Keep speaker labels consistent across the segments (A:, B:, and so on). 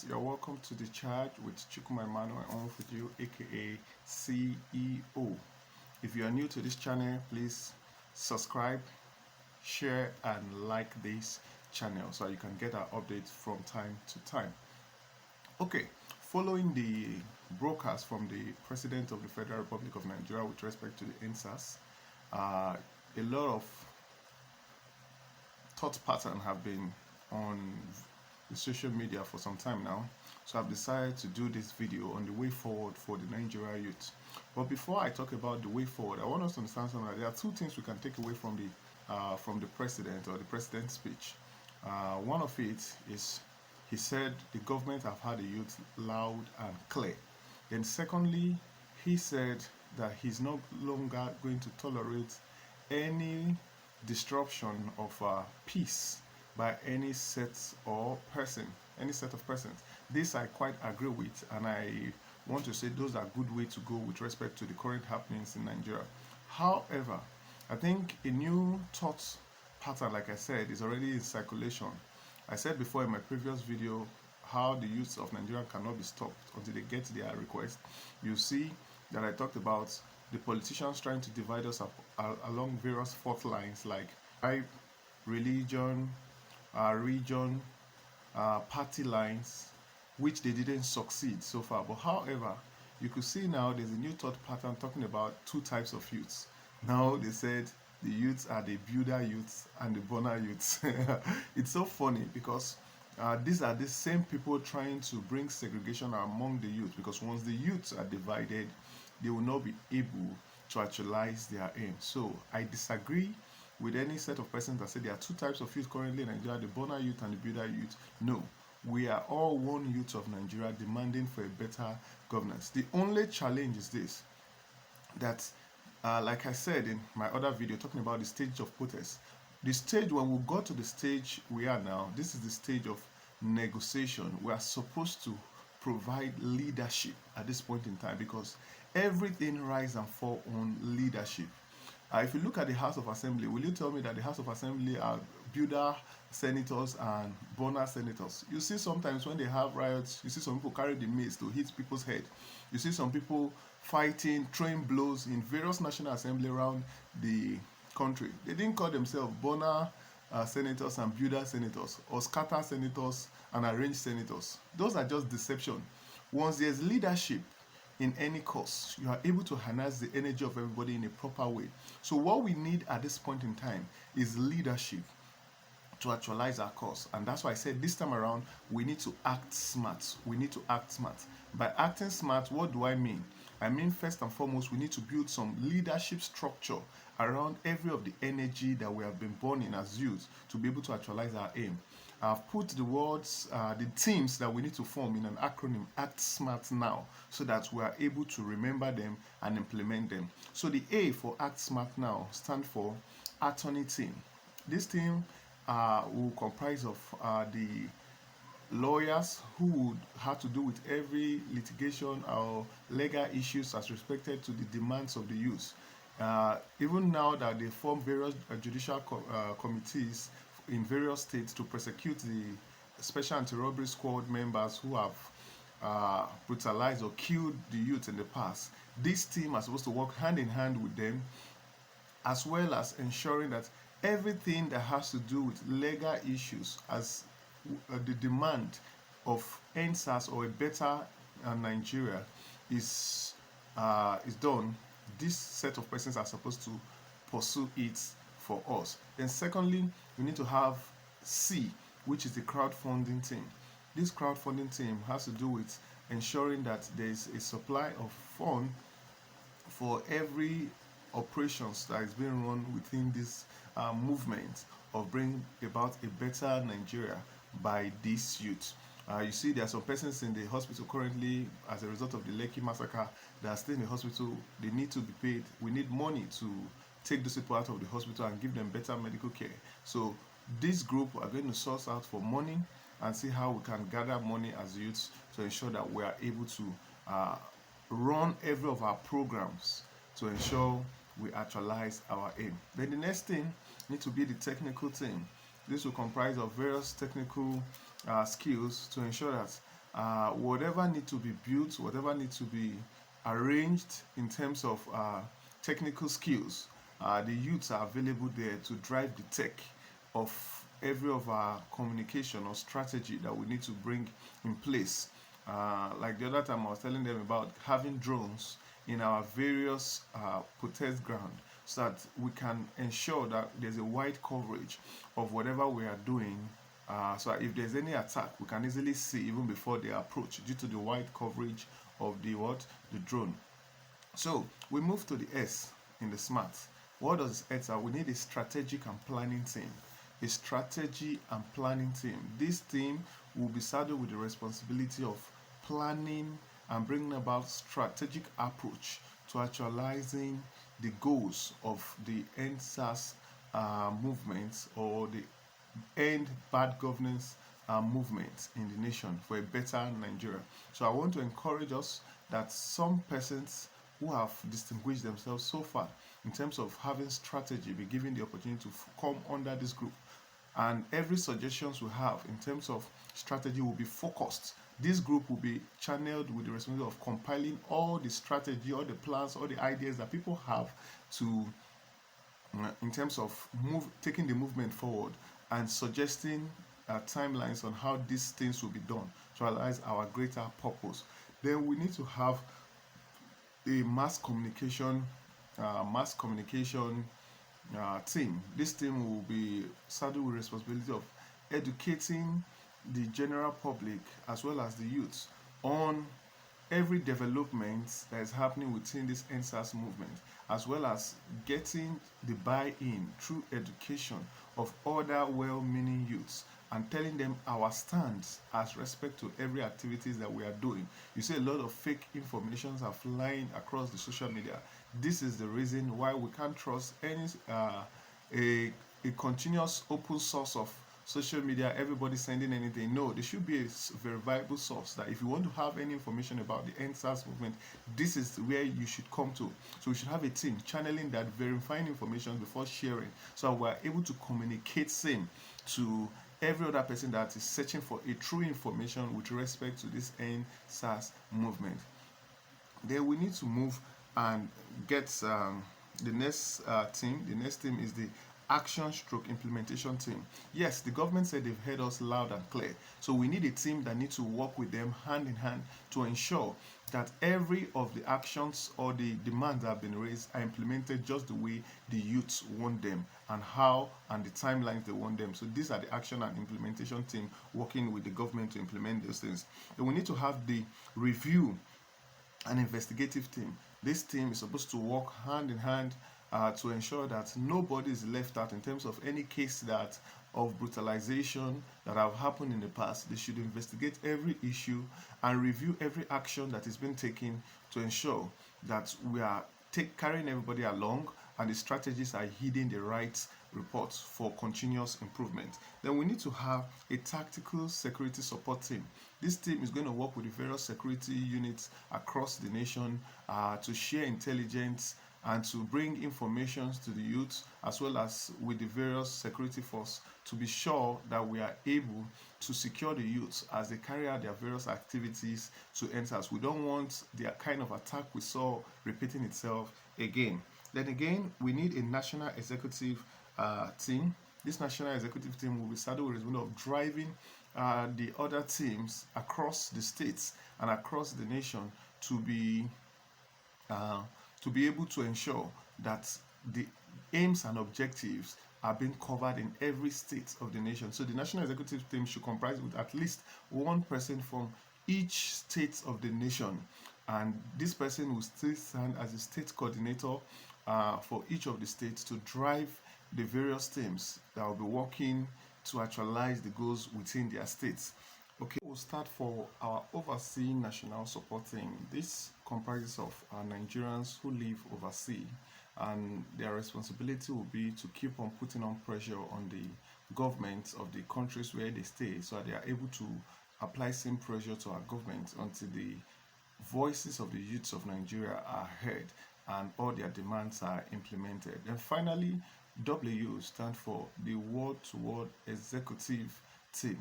A: You're welcome to The Charge with Chukuma Emmanuel on with you, aka CEO. If you are new to this channel, please subscribe, share, and like this channel so you can get our updates from time to time. Okay, following the broadcast from the President of the Federal Republic of Nigeria with respect to the Endsars, a lot of thought patterns have been on the social media for some time now, so I've decided to do this video on the way forward for the Nigeria youth. But before I talk about the way forward, I want us to understand something. There are two things we can take away from the president or the president's speech. One of it is he said the government have had the youth loud and clear. Then secondly, he said that he's no longer going to tolerate any disruption of peace by any set of persons. This I quite agree with, and I want to say those are good way to go with respect to the current happenings in Nigeria. However, I think a new thought pattern, like I said, is already in circulation. I said before in my previous video how the youth of Nigeria cannot be stopped until they get their request. You see that I talked about the politicians trying to divide us up along various fault lines like tribe, religion, region, party lines, which they didn't succeed so far. But however, you could see now there's a new thought pattern talking about two types of youths. Now they said the youths are the builder youths and the burner youths. It's so funny because these are the same people trying to bring segregation among the youth, because once the youths are divided, they will not be able to actualize their aim. So I disagree with any set of persons that say there are two types of youth currently in Nigeria, the burner youth and the builder youth. No, we are all one youth of Nigeria demanding for a better governance. The only challenge is this, that like I said in my other video talking about the stage of protest, the stage when we got to the stage we are now, this is the stage of negotiation. We are supposed to provide leadership at this point in time, because everything rise and fall on leadership. If you look at the House of Assembly, will you tell me that the House of Assembly are builder senators and burner senators? You see sometimes when they have riots, you see some people carry the mace to hit people's head. You see some people fighting, throwing blows in various National Assembly around the country. They didn't call themselves burner senators and builder senators, or scatter senators and arrange senators. Those are just deception. Once there's leadership in any cause, you are able to harness the energy of everybody in a proper way. So what we need at this point in time is leadership to actualize our cause. And that's why I said this time around we need to act smart. We need to act smart. By acting smart, what do I mean? I mean, first and foremost, we need to build some leadership structure around every of the energy that we have been born in as youth to be able to actualize our aim. I've put the words, the teams that we need to form in an acronym, Act Smart Now, so that we are able to remember them and implement them. So the A for Act Smart Now stands for Attorney Team. This team will comprise of the lawyers who would have to do with every litigation or legal issues as respected to the demands of the youth. Even now that they form various judicial committees in various states to prosecute the Special Anti-Robbery Squad members who have brutalized or killed the youth in the past, this team are supposed to work hand in hand with them, as well as ensuring that everything that has to do with legal issues as the demand of Endsars or a better Nigeria is done. This set of persons are supposed to pursue it for us. Then secondly, we need to have C, which is the crowdfunding team. This crowdfunding team has to do with ensuring that there is a supply of funds for every operations that is being run within this movement of bringing about a better Nigeria by this youth. You see, there are some persons in the hospital currently as a result of the Lekki massacre that are still in the hospital. They need to be paid. We need money to take those people out of the hospital and give them better medical care. So this group are going to source out for money and see how we can gather money as youths to ensure that we are able to run every of our programs to ensure we actualize our aim. Then the next thing need to be the technical team. This will comprise of various technical skills to ensure that whatever need to be built, whatever need to be arranged in terms of technical skills, the youths are available there to drive the tech of every of our communication or strategy that we need to bring in place. Like the other time I was telling them about having drones in our various protest ground so that we can ensure that there's a wide coverage of whatever we are doing, so if there's any attack we can easily see even before they approach due to the wide coverage of the drone. So we move to the S in the SMART. What does S are? We need a strategic and planning team. A strategy and planning team. This team will be saddled with the responsibility of planning and bringing about strategic approach to actualizing the goals of the Endsars movement, or the end bad governance movement in the nation for a better Nigeria. So I want to encourage us that some persons who have distinguished themselves so far in terms of having strategy be given the opportunity to come under this group, and every suggestions we have in terms of strategy will be focused. This group will be channeled with the responsibility of compiling all the strategy, all the plans, all the ideas that people have to in terms of taking the movement forward, and suggesting timelines on how these things will be done to realize our greater purpose. Then we need to have a mass communication team. This team will be saddled with responsibility of educating the general public as well as the youths on every development that is happening within this Endsars movement, as well as getting the buy-in through education of other well-meaning youths and telling them our stance as respect to every activities that we are doing. You see a lot of fake informations are flying across the social media. This is the reason why we can't trust any a continuous open source of social media, everybody sending anything. No, there should be a verifiable source that if you want to have any information about the Endsars movement, this is where you should come to. So we should have a team channeling that, verifying information before sharing, so we're able to communicate same to every other person that is searching for a true information with respect to this Endsars movement. Then we need to move and get the next team. The next team is the action stroke implementation team. Yes, the government said they've heard us loud and clear, so we need a team that needs to work with them hand in hand to ensure that every of the actions or the demands that have been raised are implemented just the way the youths want them, and how and the timelines they want them. So these are the action and implementation team working with the government to implement those things. Then we need to have the review and investigative team. This team is supposed to work hand in hand to ensure that nobody is left out in terms of any case that of brutalization that have happened in the past. They should investigate every issue and review every action that is being taken to ensure that we are carrying everybody along and the strategies are heeding the right reports for continuous improvement. Then we need to have a tactical security support team. This team is going to work with the various security units across the nation to share intelligence and to bring information to the youth, as well as with the various security force, to be sure that we are able to secure the youths as they carry out their various activities to Endsars. We don't want the kind of attack we saw repeating itself again. Then again, we need a national executive team. This national executive team will be saddled with the responsibility of driving the other teams across the states and across the nation to be able to ensure that the aims and objectives are being covered in every state of the nation. So the national executive team should comprise with at least one person from each state of the nation, and this person will still stand as a state coordinator for each of the states to drive the various teams that will be working to actualize the goals within their states. Okay, we'll start for our overseas national support team. This comprises of Nigerians who live overseas, and their responsibility will be to keep on putting on pressure on the governments of the countries where they stay, so that they are able to apply same pressure to our government until the voices of the youths of Nigeria are heard and all their demands are implemented. And finally, W stands for the Word to Word Executive Team.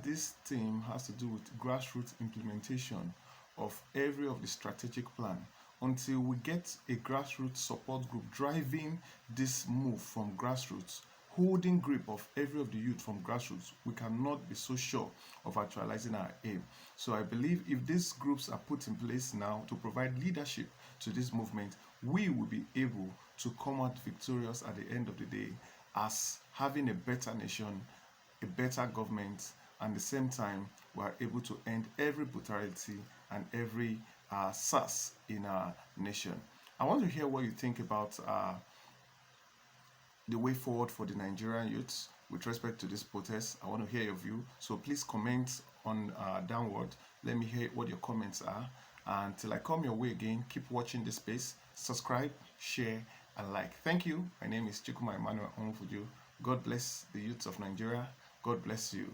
A: This team has to do with grassroots implementation of every of the strategic plan until we get a grassroots support group driving this move from grassroots, holding grip of every of the youth from grassroots. We cannot be so sure of actualizing our aim. So I believe if these groups are put in place now to provide leadership to this movement, we will be able to come out victorious at the end of the day as having a better nation, a better government, and at the same time we are able to end every brutality and every SARS in our nation. I want to hear what you think about the way forward for the Nigerian youths with respect to this protest. I want to hear your view, so please comment on downward. Let me hear what your comments are. Until I come your way again, keep watching this space, subscribe, share, and like. Thank you. My name is Chikuma Emmanuel Onfuju. God bless the youths of Nigeria. God bless you.